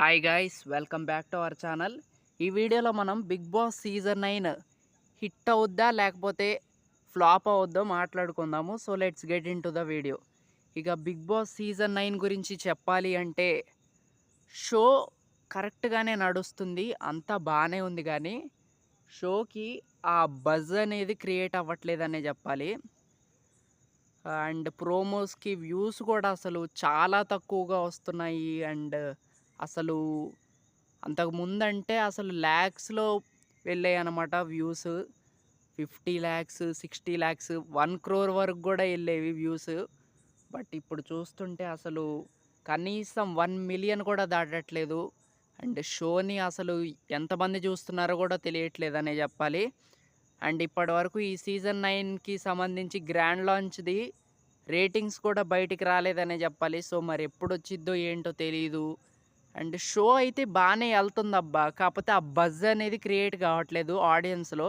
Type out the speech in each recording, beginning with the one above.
Hi guys, welcome back to our channel. ఈ వీడియోలో మనం బిగ్ బాస్ సీజన్ 9 హిట్ అవుద్దా లేకపోతే ఫ్లాప్ అవుద్దో మాట్లాడుకుందాము. So let's get in to the video. ఇక బిగ్ బాస్ సీజన్ 9 గురించి చెప్పాలి అంటే షో కరెక్ట్గానే నడుస్తుంది, అంతా బాగానే ఉంది. కానీ షోకి ఆ బజ్ అనేది క్రియేట్ అవ్వట్లేదనే చెప్పాలి. అండ్ ప్రోమోస్కి వ్యూస్ కూడా అసలు చాలా తక్కువగా వస్తున్నాయి. అండ్ అసలు అంతకు ముందంటే అసలు ల్యాక్స్‌లో వెళ్ళాయన్నమాట వ్యూస్. 50 లాక్స్, 60 లాక్స్, 1,00,00,000 వరకు గూడా ఎళ్ళేవి వ్యూస్. బట్ ఇప్పుడు చూస్తుంటే అసలు కనీసం 1,000,000 కూడా దాటట్లేదు. అండ్ షోని అసలు ఎంతమంది చూస్తున్నారో కూడా తెలియట్లేదనే జెప్పాలి. అండ్ ఇప్పటివరకు ఈ సీజన్ 9కి సంబంధించి గ్రాండ్ లాంచ్‌ది రేటింగ్స్ కూడా బయటికి రాలేదనే జెప్పాలి. సో మరి ఎప్పుడొచ్చిద్దో ఏంటో తెలీదు. అండ్ షో అయితే బానే ఎళ్తుందబ్బా! కాపోతే ఆ బజ్ అనేది క్రియేట్ కావట్లేదు ఆడియన్స్‌లో.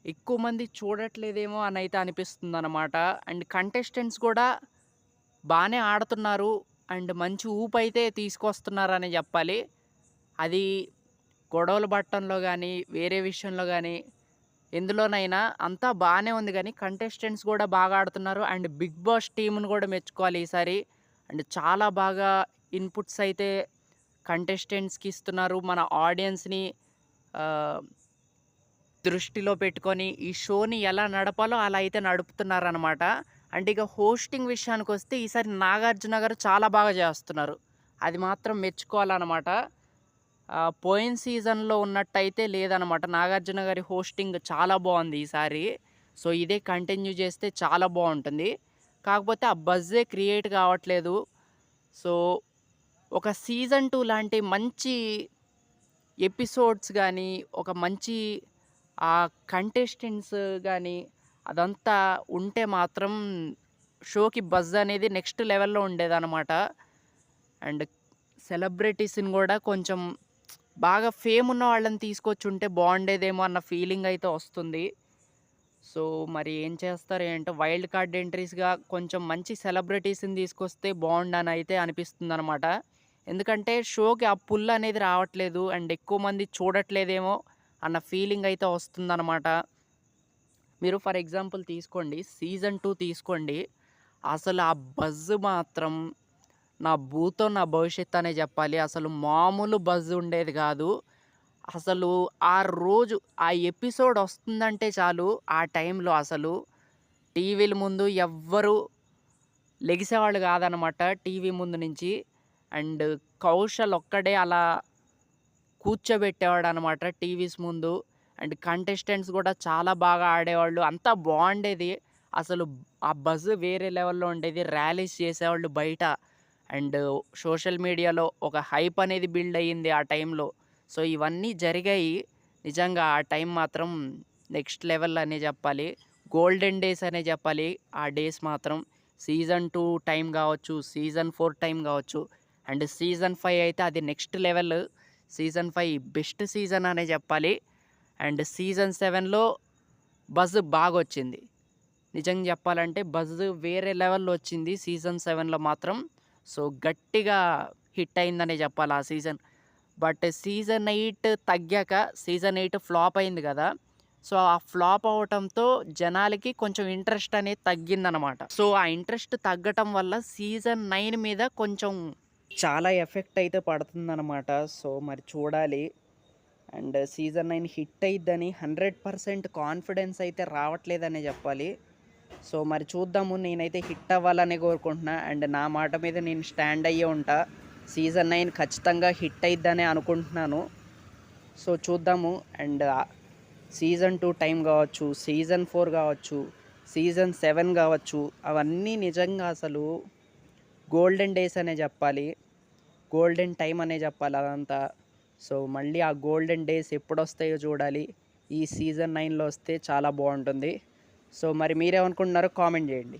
ఎక్కువ మంది చూడట్లేదేమో అనైతే అనిపిస్తుందనమాట. అండ్ కంటెస్టెంట్స్ కూడా బానే ఆడుతున్నారు. అండ్ మంచి ఊపైతే తీసుకొస్తున్నారనే జెప్పాలి. అది గొడవలు పడటంలో గానీ, వేరే విషయంలో గానీ, ఎందులోనైనా అంతా బానే ఉంది గానీ, కంటెస్టెంట్స్ గూడా బాగా ఆడుతున్నారు. అండ్ బిగ్ బాస్ టీమ్‌ని గూడా మెచ్చుకోవాలి ఈసారి. అండ్ చాలా బాగా ఇన్‌పుట్స్ అయితే కంటెస్టెంట్స్‌కి ఇస్తున్నారు. మన ఆడియన్స్‌ని ఆహ్, దృష్టిలో పెట్టుకొని ఈ షోని ఎలా నడపాలో అలా అయితే నడుపుతున్నారనమాట. అండ్ ఇక హోస్టింగ్ విషయానికొస్తే ఈసారి నాగార్జున గారు చాలా బాగా చేస్తున్నారు. అది మాత్రం మెచ్చుకోవాలనమాట. పోయిన సీజన్‌లో ఉన్నట్టయితే లేదనమాట. నాగార్జున గారి హోస్టింగ్ చాలా బావుంది ఈసారి. సో ఇదే కంటిన్యూ చేస్తే చాలా బావుంటుంది. కాకపోతే ఆ బజ్జే క్రియేట్ కావట్లేదు. సో ఒక సీజన్ 2 లాంటి మంచి ఎపిసోడ్స్ గానీ, ఒక మంచి కంటెస్టెంట్స్ గానీ, అదంతా ఉంటే మాత్రం షోకి బజ్ అనేది నెక్స్ట్ లెవెల్‌లో ఉండేదనమాట. అండ్ సెలబ్రిటీస్‌ని గూడా కొంచెం బాగా ఫేమ్ ఉన్న వాళ్ళని తీసుకొచ్చుంటే బావుండేదేమో అన్న ఫీలింగ్ అయితే వస్తుంది. సో మరి ఏం చేస్తారో ఏంటో, వైల్డ్ కార్డ్ ఎంట్రీస్‌గా కొంచెం మంచి సెలబ్రిటీస్‌ని తీసుకొస్తే బావుండనైతే అనిపిస్తుందనమాట. ఎందుకంటే షోకి ఆ పుల్ అనేది రావట్లేదు. అండ్ ఎక్కువ మంది చూడట్లేదేమో అన్న ఫీలింగ్ అయితే వస్తుందనమాట. మీరు ఫర్ ఎగ్జాంపుల్ తీసుకోండి, సీజన్ 2 తీసుకోండి. అసలు ఆ బజ్ మాత్రం నా భూతో నా భవిష్యత్తు అనే చెప్పాలి. అసలు మామూలు బజ్ ఉండేది గాదు. అసలు ఆ రోజు ఆ ఎపిసోడ్ వస్తుందంటే చాలు, ఆ టైంలో అసలు టీవీల ముందు ఎవ్వరు లెగిసేవాళ్ళు కాదనమాట టీవీ ముందు నుంచి. అండ్ కౌశల్ ఒక్కడే అలా కూర్చోబెట్టేవాడనమాట టీవీస్ ముందు. అండ్ కంటెస్టెంట్స్ కూడా చాలా బాగా ఆడేవాళ్ళు. అంతా బాగుండేది. అసలు ఆ బజ్ వేరే లెవెల్‌లో ఉండేది. ర్యాలీస్ చేసేవాళ్ళు బయట. అండ్ సోషల్ మీడియాలో ఒక హైప్ అనేది బిల్డ్ అయ్యింది ఆ టైంలో. సో ఇవన్నీ జరిగాయి. నిజంగా ఆ టైం మాత్రం నెక్స్ట్ లెవెల్ అనే చెప్పాలి. గోల్డెన్ డేస్ అనే చెప్పాలి ఆ డేస్ మాత్రం. సీజన్ 2 టైం కావచ్చు, సీజన్ 4 టైం కావచ్చు, అండ్ సీజన్ 5 అయితే అది next level. Season 5 best season అనే చెప్పాలి. అండ్ సీజన్ 7లో బజ్ బాగొచ్చింది. నిజంగా చెప్పాలంటే బజ్ వేరే లెవెల్‌లో వచ్చింది సీజన్ 7లో మాత్రం. సో గట్టిగా హిట్ అయిందనే చెప్పాలి ఆ సీజన్. బట్ సీజన్ 8 తగ్గాక సీజన్ 8 ఫ్లాప్ అయింది కదా! సో ఆ ఫ్లాప్ అవ్వటంతో జనాలకి కొంచెం ఇంట్రెస్ట్ అనేది తగ్గిందనమాట. సో ఆ ఇంట్రెస్ట్ తగ్గటం వల్ల సీజన్ 9 మీద కొంచెం చాలా ఎఫెక్ట్ అయితే పడుతుందనమాట. సో మరి చూడాలి. అండ్ సీజన్ 9 హిట్ అయిద్దని 100% కాన్ఫిడెన్స్ అయితే రావట్లేదనే చెప్పాలి. సో మరి చూద్దాము. నేనైతే హిట్ అవ్వాలనే కోరుకుంటున్నా. అండ్ నా మాట మీద నేను స్టాండ్ అయ్యే ఉంటా. సీజన్ 9 ఖచ్చితంగా హిట్ అయిద్దనే అనుకుంటున్నాను. సో చూద్దాము. అండ్ సీజన్ 2 టైం కావచ్చు, సీజన్ 4 కావచ్చు, సీజన్ 7 కావచ్చు, అవన్నీ నిజంగా అసలు గోల్డెన్ డేస్ అనే చెప్పాలి. గోల్డెన్ టైమ్ అనే చెప్పాలి అదంతా. సో మళ్ళీ ఆ గోల్డెన్ డేస్ ఎప్పుడొస్తాయో చూడాలి. ఈ సీజన్ 9లో వస్తే చాలా బాగుంటుంది. సో మరి మీరేమనుకుంటున్నారో కామెంట్ చేయండి.